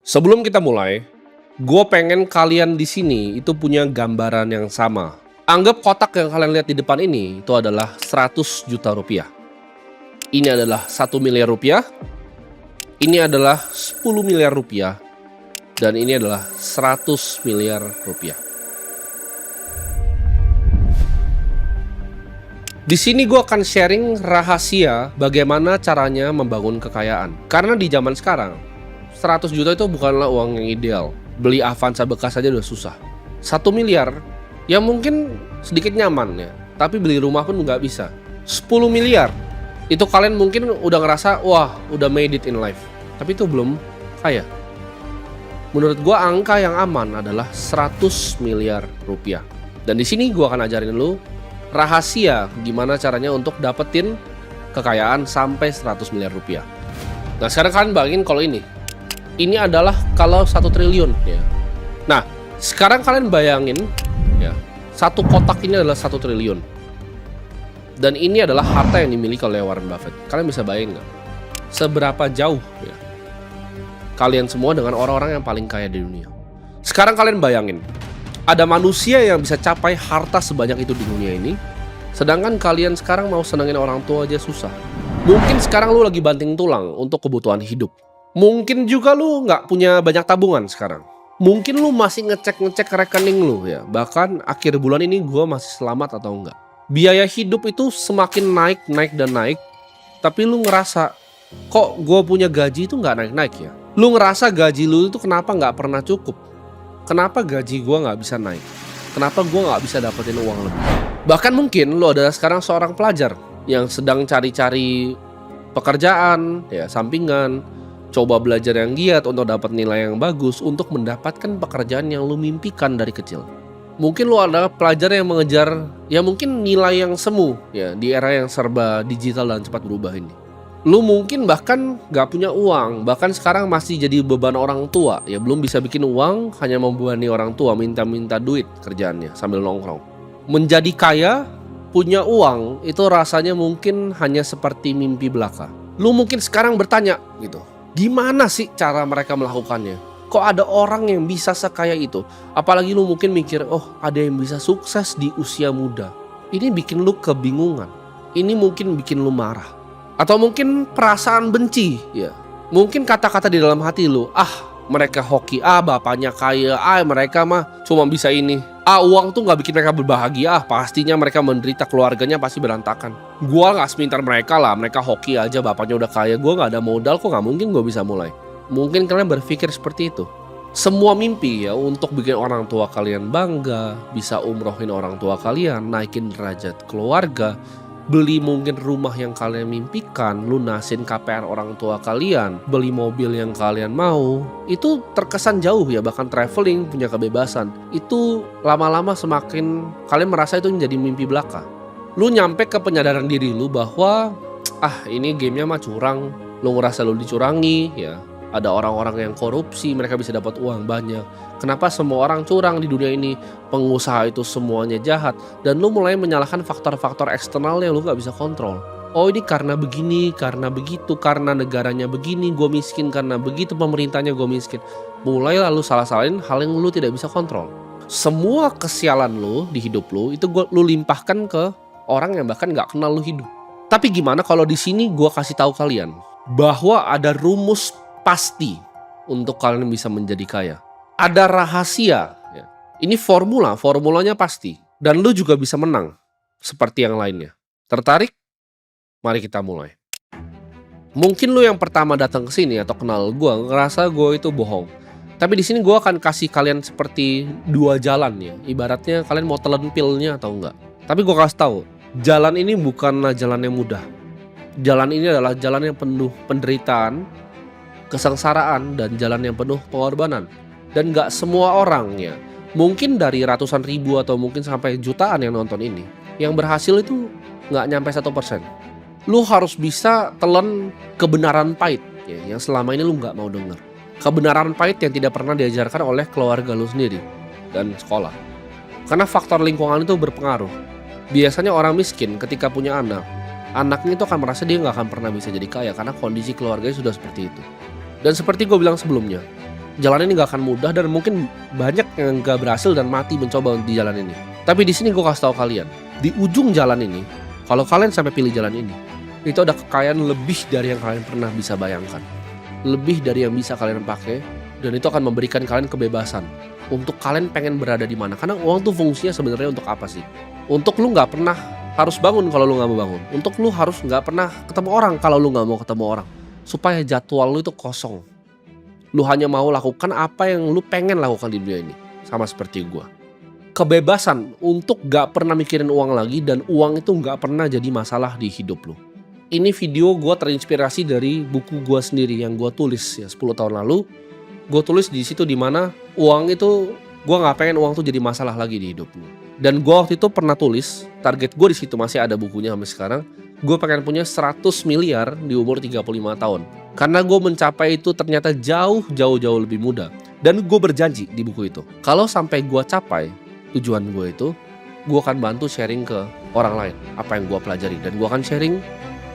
Sebelum kita mulai, gue pengen kalian di sini itu punya gambaran yang sama. Anggap kotak yang kalian lihat di depan ini itu adalah 100 juta rupiah. Ini adalah 1 miliar rupiah. Ini adalah 10 miliar rupiah. Dan ini adalah 100 miliar rupiah. Di sini gue akan sharing rahasia bagaimana caranya membangun kekayaan. Karena di zaman sekarang 100 juta itu bukanlah uang yang ideal. Beli Avanza bekas aja udah susah. 1 miliar ya mungkin sedikit nyaman ya, tapi beli rumah pun nggak bisa. 10 miliar itu kalian mungkin udah ngerasa wah udah made it in life, tapi itu belum kaya. Menurut gua angka yang aman adalah 100 miliar rupiah. Dan di sini gua akan ajarin lu rahasia gimana caranya untuk dapetin kekayaan sampai 100 miliar rupiah. Nah sekarang kalian bayangin kalau ini adalah kalau 1 triliun ya. Nah sekarang kalian bayangin ya, satu kotak ini adalah 1 triliun. Dan ini adalah harta yang dimiliki oleh Warren Buffett. Kalian bisa bayangin nggak seberapa jauh ya kalian semua dengan orang-orang yang paling kaya di dunia. Sekarang kalian bayangin ada manusia yang bisa capai harta sebanyak itu di dunia ini, sedangkan kalian sekarang mau senengin orang tua aja susah. Mungkin sekarang lu lagi banting tulang untuk kebutuhan hidup. Mungkin juga lu nggak punya banyak tabungan sekarang. Mungkin lu masih ngecek rekening lu ya. Bahkan akhir bulan ini gua masih selamat atau enggak. Biaya hidup itu semakin naik dan naik. Tapi lu ngerasa kok gua punya gaji itu nggak naik-naik ya. Lu ngerasa gaji lu itu kenapa nggak pernah cukup. Kenapa gaji gua nggak bisa naik. Kenapa gua nggak bisa dapetin uang lebih. Bahkan mungkin lu adalah sekarang seorang pelajar yang sedang cari-cari pekerjaan ya sampingan, coba belajar yang giat untuk dapat nilai yang bagus untuk mendapatkan pekerjaan yang lu mimpikan dari kecil. Mungkin lu adalah pelajar yang mengejar ya mungkin nilai yang semu ya di era yang serba digital dan cepat berubah ini. Lu mungkin bahkan gak punya uang, bahkan sekarang masih jadi beban orang tua ya, belum bisa bikin uang, hanya membebani orang tua, minta-minta duit kerjaannya sambil nongkrong. Menjadi kaya, punya uang itu rasanya mungkin hanya seperti mimpi belaka. Lu mungkin sekarang bertanya gitu, gimana sih cara mereka melakukannya? Kok ada orang yang bisa sekaya itu? Apalagi lu mungkin mikir, oh ada yang bisa sukses di usia muda. Ini bikin lu kebingungan. Ini mungkin bikin lu marah. Atau mungkin perasaan benci ya. Mungkin kata-kata di dalam hati lu, mereka hoki, bapaknya kaya, mereka mah cuma bisa ini. Uang tuh gak bikin mereka berbahagia, pastinya mereka menderita, keluarganya pasti berantakan. Gua gak semintar mereka lah, mereka hoki aja, bapaknya udah kaya, gua gak ada modal, kok gak mungkin gua bisa mulai. Mungkin kalian berpikir seperti itu. Semua mimpi ya untuk bikin orang tua kalian bangga, bisa umrohin orang tua kalian, naikin derajat keluarga, beli mungkin rumah yang kalian mimpikan, lunasin KPR orang tua kalian, beli mobil yang kalian mau, itu terkesan jauh ya, bahkan traveling, punya kebebasan. Itu lama-lama semakin kalian merasa itu menjadi mimpi belaka. Lu nyampe ke penyadaran diri lu bahwa ini gamenya mah curang, lu ngerasa lu dicurangi ya. Ada orang-orang yang korupsi, mereka bisa dapat uang banyak. Kenapa semua orang curang di dunia ini? Pengusaha itu semuanya jahat. Dan lu mulai menyalahkan faktor-faktor eksternal yang lu gak bisa kontrol. Oh ini karena begini, karena begitu, karena negaranya begini, gue miskin, karena begitu pemerintahnya gue miskin. Mulai lalu salah-salahin hal yang lu tidak bisa kontrol. Semua kesialan lu di hidup lu itu lu limpahkan ke orang yang bahkan gak kenal lu hidup. Tapi gimana kalau di sini gue kasih tahu kalian bahwa ada rumus pasti untuk kalian bisa menjadi kaya. Ada rahasia ya. Ini formulanya pasti. Dan lu juga bisa menang seperti yang lainnya. Tertarik? Mari kita mulai. Mungkin lu yang pertama datang ke sini atau kenal gue ngerasa gue itu bohong. Tapi di sini gue akan kasih kalian seperti 2 jalan ya. Ibaratnya kalian mau telan pilnya atau enggak. Tapi gue kasih tahu, jalan ini bukanlah jalan yang mudah. Jalan ini adalah jalan yang penuh penderitaan, kesengsaraan, dan jalan yang penuh pengorbanan. Dan gak semua orang ya, mungkin dari ratusan ribu atau mungkin sampai jutaan yang nonton ini, yang berhasil itu gak nyampe 1%. Lu harus bisa telan kebenaran pahit ya, yang selama ini lu gak mau denger. Kebenaran pahit yang tidak pernah diajarkan oleh keluarga lu sendiri dan sekolah. Karena faktor lingkungan itu berpengaruh. Biasanya orang miskin ketika punya anaknya itu akan merasa dia gak akan pernah bisa jadi kaya karena kondisi keluarganya sudah seperti itu. Dan seperti gue bilang sebelumnya, Jalan ini nggak akan mudah dan mungkin banyak yang nggak berhasil dan mati mencoba di jalan ini. Tapi di sini gue kasih tahu kalian, di ujung jalan ini, kalau kalian sampai pilih jalan ini, itu ada kekayaan lebih dari yang kalian pernah bisa bayangkan. Lebih dari yang bisa kalian pakai, dan itu akan memberikan kalian kebebasan untuk kalian pengen berada di mana. Karena uang tuh fungsinya sebenarnya untuk apa sih? Untuk lu nggak pernah harus bangun kalau lu nggak mau bangun. Untuk lu harus nggak pernah ketemu orang kalau lu nggak mau ketemu orang. Supaya jadwal lu itu kosong. Lu hanya mau lakukan apa yang lu pengen lakukan di dunia ini. Sama seperti gua. Kebebasan untuk gak pernah mikirin uang lagi dan uang itu gak pernah jadi masalah di hidup lu. Ini video gue terinspirasi dari buku gue sendiri yang gue tulis ya 10 tahun lalu. Gue tulis di situ dimana uang itu, gue gak pengen uang tuh jadi masalah lagi di hidup lu. Dan gue waktu itu pernah tulis, target gue di situ masih ada bukunya sampai sekarang. Gue pengen punya 100 miliar di umur 35 tahun. Karena gue mencapai itu ternyata jauh lebih mudah. Dan gue berjanji di buku itu, kalau sampai gue capai tujuan gue itu, gue akan bantu sharing ke orang lain apa yang gue pelajari, dan gue akan sharing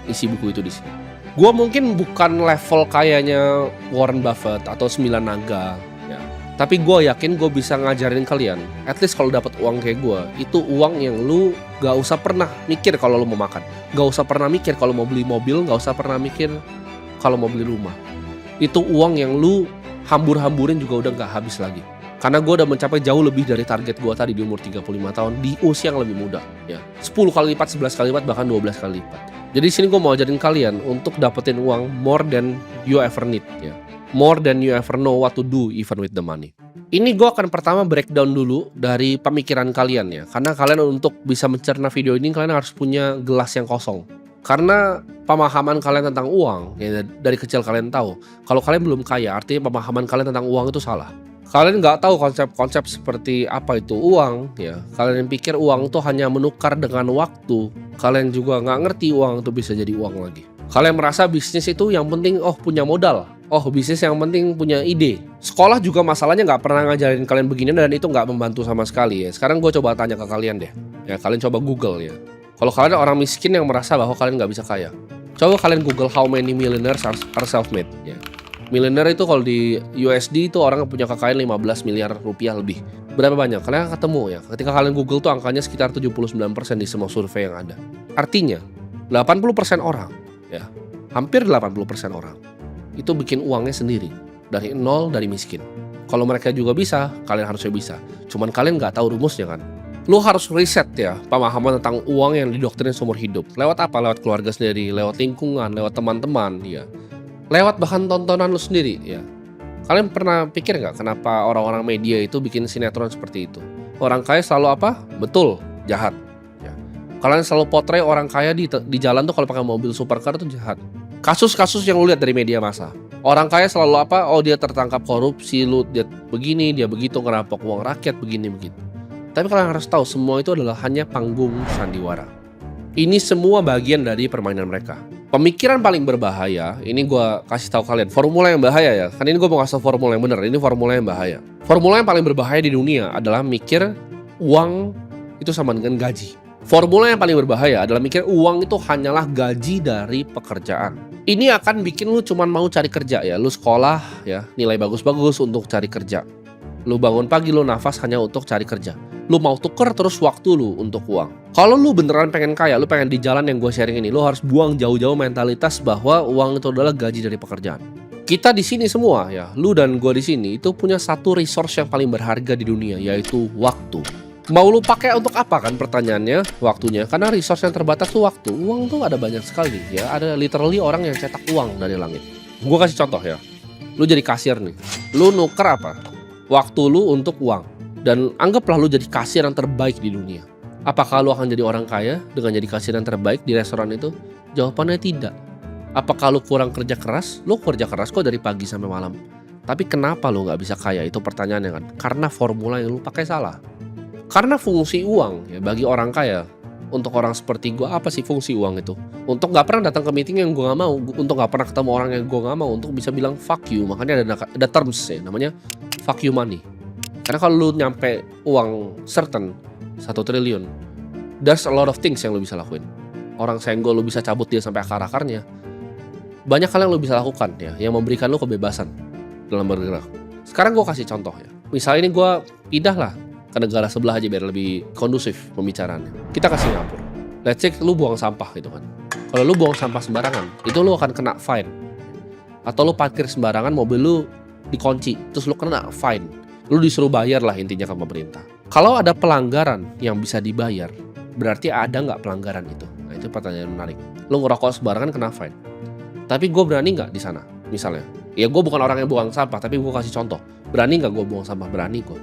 isi buku itu di sini. Gue mungkin bukan level kayaknya Warren Buffett atau 9 naga, ya. Tapi gue yakin gue bisa ngajarin kalian, at least kalau dapat uang kayak gue, itu uang yang lu gak usah pernah mikir kalau lu mau makan, gak usah pernah mikir kalau mau beli mobil, gak usah pernah mikir kalau mau beli rumah. Itu uang yang lu hambur-hamburin juga udah gak habis lagi. Karena gue udah mencapai jauh lebih dari target gue tadi di umur 35 tahun di usia yang lebih muda, ya. 10 kali lipat, 11 kali lipat, bahkan 12 kali lipat. Jadi di sini gue mau ajarin kalian untuk dapetin uang more than you ever need, ya. More than you ever know what to do even with the money. Ini gue akan pertama breakdown dulu dari pemikiran kalian, ya. Karena kalian untuk bisa mencerna video ini, kalian harus punya gelas yang kosong. Karena pemahaman kalian tentang uang, ya, dari kecil kalian tahu, kalau kalian belum kaya, artinya pemahaman kalian tentang uang itu salah. Kalian nggak tahu konsep-konsep seperti apa itu uang, ya. Kalian pikir uang itu hanya menukar dengan waktu. Kalian juga nggak ngerti uang itu bisa jadi uang lagi. Kalian merasa bisnis itu yang penting punya modal. Bisnis yang penting punya ide. Sekolah juga masalahnya nggak pernah ngajarin kalian begini dan itu nggak membantu sama sekali, ya. Sekarang gue coba tanya ke kalian deh. Ya, kalian coba Google, ya. Kalau kalian orang miskin yang merasa bahwa kalian nggak bisa kaya, coba kalian Google how many millionaires are self-made, ya. Miliuner itu kalau di USD itu orang yang punya kekayaan 15 miliar rupiah lebih. Berapa banyak? Kalian ketemu, ya. Ketika kalian Google tuh angkanya sekitar 79% di semua survei yang ada. Artinya 80% orang, ya, hampir 80% orang itu bikin uangnya sendiri dari nol, dari miskin. Kalau mereka juga bisa, kalian harusnya bisa. Cuman kalian nggak tahu rumusnya kan. Lu harus riset, ya, pemahaman tentang uang yang didoktrin seumur hidup. Lewat apa? Lewat keluarga sendiri, lewat lingkungan, lewat teman-teman, ya. Lewat bahkan tontonan lu sendiri, ya. Kalian pernah pikir nggak kenapa orang-orang media itu bikin sinetron seperti itu? Orang kaya selalu apa? Betul, jahat, ya. Kalian selalu potret orang kaya di jalan tuh kalau pakai mobil supercar tuh jahat. Kasus-kasus yang lu lihat dari media massa, orang kaya selalu apa? Dia tertangkap korupsi, dia begini, dia begitu, ngerampok uang rakyat, begini begitu. Tapi kalian harus tahu semua itu adalah hanya panggung sandiwara. Ini semua bagian dari permainan mereka. Pemikiran paling berbahaya, ini gue kasih tahu kalian, formula yang bahaya, ya. Kan ini gue mau kasih tahu formula yang benar, ini formula yang bahaya. Formula yang paling berbahaya di dunia adalah mikir uang itu sama dengan gaji. Formula yang paling berbahaya adalah mikir uang itu hanyalah gaji dari pekerjaan. Ini akan bikin lu cuman mau cari kerja, ya. Lu sekolah, ya, nilai bagus-bagus untuk cari kerja. Lu bangun pagi, lu nafas hanya untuk cari kerja. Lu mau tuker terus waktu lu untuk uang. Kalau lu beneran pengen kaya, lu pengen di jalan yang gue sharing ini, lu harus buang jauh-jauh mentalitas bahwa uang itu adalah gaji dari pekerjaan. Kita di sini semua, ya, lu dan gue di sini itu punya satu resource yang paling berharga di dunia, yaitu waktu. Mau lu pakai untuk apa kan pertanyaannya? Waktunya. Karena resource yang terbatas tuh waktu. Uang tuh ada banyak sekali, ya. Ada literally orang yang cetak uang dari langit. Gue kasih contoh, ya. Lu jadi kasir nih. Lu nuker apa? Waktu lu untuk uang. Dan anggaplah lu jadi kasir yang terbaik di dunia. Apakah lu akan jadi orang kaya dengan jadi kasir yang terbaik di restoran itu? Jawabannya tidak. Apakah lu kurang kerja keras? Lu kerja keras kok dari pagi sampai malam. Tapi kenapa lu gak bisa kaya? Itu pertanyaannya kan. Karena formula yang lu pakai salah. Karena fungsi uang, ya, bagi orang kaya, untuk orang seperti gue, apa sih fungsi uang itu? Untuk gak pernah datang ke meeting yang gue gak mau. Untuk gak pernah ketemu orang yang gue gak mau. Untuk bisa bilang fuck you. Makanya ada terms, ya, namanya fuck you money. Karena kalau lu nyampe uang certain 1 triliun, there's a lot of things yang lu bisa lakuin. Orang senggol lu bisa cabut dia sampai akar-akarnya. Banyak hal yang lu bisa lakukan, ya, yang memberikan lu kebebasan dalam bergerak. Sekarang gue kasih contoh ya. Misalnya ini gue pindah lah ke negara sebelah aja biar lebih kondusif pembicaraannya. Kita ke Singapura. Let's say lu buang sampah gitu kan. Kalau lu buang sampah sembarangan, itu lu akan kena fine. Atau lu parkir sembarangan, mobil lu dikunci, terus lu kena fine. Lu disuruh bayar lah intinya ke pemerintah. Kalau ada pelanggaran yang bisa dibayar, berarti ada nggak pelanggaran itu? Nah itu pertanyaan menarik. Lu ngerokok sembarangan kena fine. Tapi gue berani nggak di sana? Misalnya, ya gue bukan orang yang buang sampah, tapi gue kasih contoh. Berani nggak gue buang sampah? Berani gue.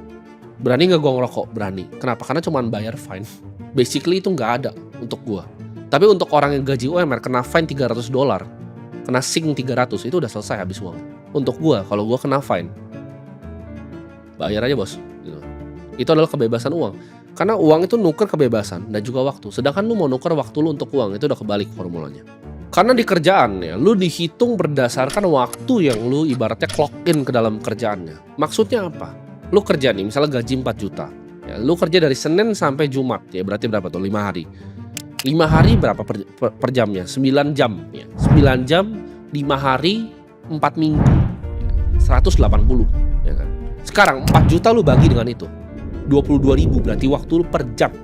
Berani nggak gue ngerokok? Berani. Kenapa? Karena cuma bayar fine. Basically itu nggak ada untuk gue. Tapi untuk orang yang gaji UMR kena fine $300, kena sing 300, itu udah selesai habis uang. Untuk gue, kalau gue kena fine, bayar aja bos. Gitu. Itu adalah kebebasan uang. Karena uang itu nuker kebebasan dan juga waktu. Sedangkan lu mau nuker waktu lu untuk uang, itu udah kebalik formulanya. Karena di kerjaan ya, lu dihitung berdasarkan waktu yang lu ibaratnya clock in ke dalam kerjaannya. Maksudnya apa? Lu kerja nih, misalnya gaji 4 juta. Ya, lu kerja dari Senin sampai Jumat, ya berarti berapa tuh? 5 hari. 5 hari berapa per jamnya? 9 jam. Ya. 9 jam, 5 hari, 4 minggu. 180. Ya kan? Sekarang 4 juta lu bagi dengan itu. 22.000 berarti waktu lu per jam.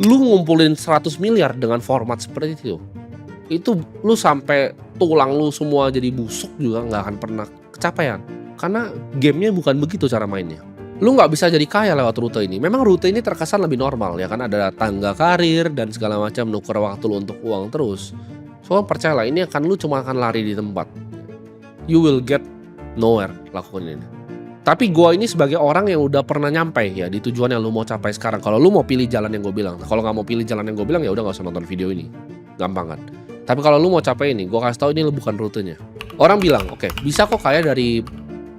Lu ngumpulin 100 miliar dengan format seperti itu lu sampai tulang lu semua jadi busuk juga nggak akan pernah kecapaian. Karena gamenya bukan begitu cara mainnya. Lu nggak bisa jadi kaya lewat rute ini. Memang rute ini terkesan lebih normal ya kan, ada tangga karir dan segala macam, nuker waktu lu untuk uang terus. Soalnya percayalah, ini lu cuma akan lari di tempat. You will get nowhere lakukan ini. Tapi gue ini sebagai orang yang udah pernah nyampe ya di tujuan yang lu mau capai sekarang. Kalau lu mau pilih jalan yang gue bilang, kalau nggak mau pilih jalan yang gue bilang ya udah nggak usah nonton video ini, gampang kan. Tapi kalau lu mau capai ini, gue kasih tahu ini bukan rutenya. Orang bilang, oke, bisa kok kaya dari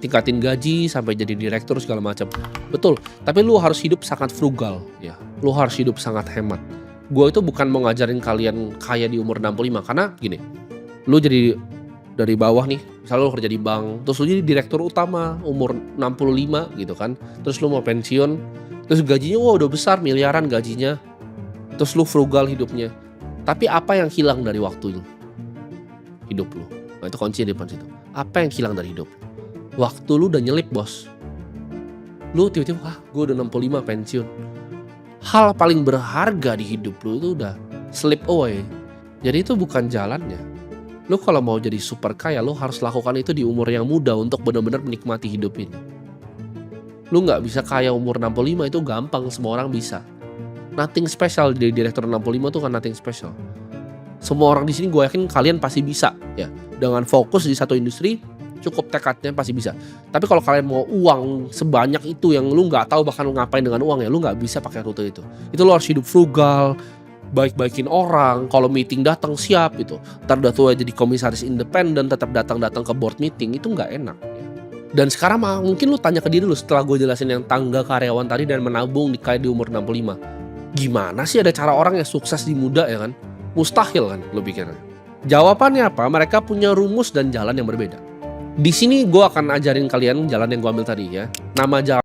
tingkatin gaji sampai jadi direktur segala macam. Betul, tapi lu harus hidup sangat frugal ya. Lu harus hidup sangat hemat. Gue itu bukan mau ngajarin kalian kaya di umur 65, karena gini, lu jadi dari bawah nih, misalnya lu kerja di bank, terus lu jadi direktur utama umur 65 gitu kan, terus lu mau pensiun, terus gajinya udah besar, miliaran gajinya, terus lu frugal hidupnya, tapi apa yang hilang dari waktu hidup lu? Nah itu kunci di depan situ. Apa yang hilang dari hidup? Waktu lu udah nyelip bos. Lu tiba-tiba, gue udah 65 pensiun. Hal paling berharga di hidup lu itu udah slip away. Jadi itu bukan jalannya. Lu kalau mau jadi super kaya, lu harus lakukan itu di umur yang muda untuk benar-benar menikmati hidup ini. Lu nggak bisa kaya umur 65, itu gampang, semua orang bisa. Nothing special di direktur 65 tuh kan nothing special. Semua orang di sini gue yakin kalian pasti bisa ya. Dengan fokus di satu industri, cukup tekadnya pasti bisa. Tapi kalau kalian mau uang sebanyak itu yang lu nggak tahu bahkan lu ngapain dengan uang ya, lu nggak bisa pakai rute itu. Itu lu harus hidup frugal, baik-baikin orang, kalau meeting datang siap gitu. Ntar udah tua jadi komisaris independen, tetap datang-datang ke board meeting, itu nggak enak. Dan sekarang mungkin lu tanya ke diri lu setelah gue jelasin yang tangga karyawan tadi dan menabung di umur 65. Gimana sih ada cara orang yang sukses di muda ya kan? Mustahil kan lu pikirnya. Jawabannya apa? Mereka punya rumus dan jalan yang berbeda. Di sini gue akan ajarin kalian jalan yang gue ambil tadi ya. Nama jalan